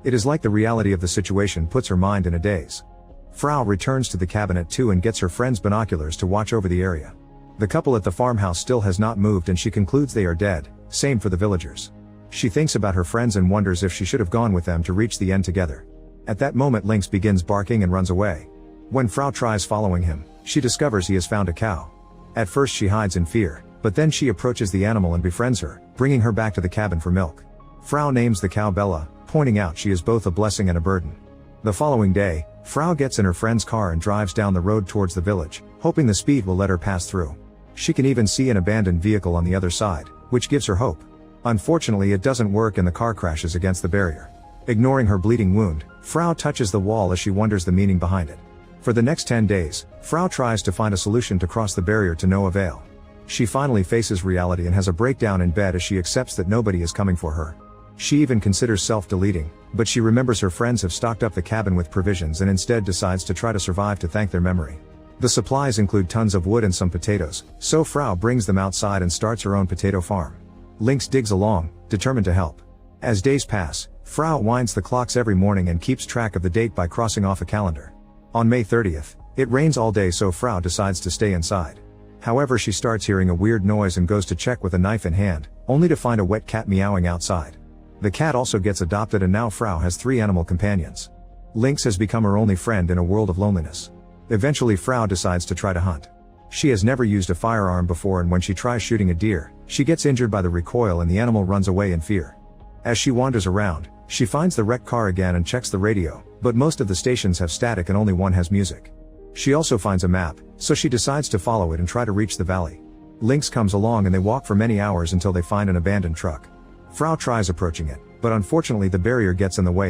It is like the reality of the situation puts her mind in a daze. Frau returns to the cabin at 2 and gets her friend's binoculars to watch over the area. The couple at the farmhouse still has not moved and she concludes they are dead, same for the villagers. She thinks about her friends and wonders if she should have gone with them to reach the end together. At that moment Lynx begins barking and runs away. When Frau tries following him, she discovers he has found a cow. At first she hides in fear, but then she approaches the animal and befriends her, bringing her back to the cabin for milk. Frau names the cow Bella, pointing out she is both a blessing and a burden. The following day, Frau gets in her friend's car and drives down the road towards the village, hoping the speed will let her pass through. She can even see an abandoned vehicle on the other side, which gives her hope. Unfortunately it doesn't work and the car crashes against the barrier. Ignoring her bleeding wound, Frau touches the wall as she wonders the meaning behind it. For the next 10 days, Frau tries to find a solution to cross the barrier to no avail. She finally faces reality and has a breakdown in bed as she accepts that nobody is coming for her. She even considers self-deleting, but she remembers her friends have stocked up the cabin with provisions and instead decides to try to survive to thank their memory. The supplies include tons of wood and some potatoes, so Frau brings them outside and starts her own potato farm. Lynx digs along, determined to help. As days pass, Frau winds the clocks every morning and keeps track of the date by crossing off a calendar. On May 30th, it rains all day so Frau decides to stay inside. However, she starts hearing a weird noise and goes to check with a knife in hand, only to find a wet cat meowing outside. The cat also gets adopted and now Frau has 3 animal companions. Lynx has become her only friend in a world of loneliness. Eventually Frau decides to try to hunt. She has never used a firearm before and when she tries shooting a deer, she gets injured by the recoil and the animal runs away in fear. As she wanders around, she finds the wrecked car again and checks the radio, but most of the stations have static and only one has music. She also finds a map, so she decides to follow it and try to reach the valley. Lynx comes along and they walk for many hours until they find an abandoned truck. Frau tries approaching it, but unfortunately the barrier gets in the way and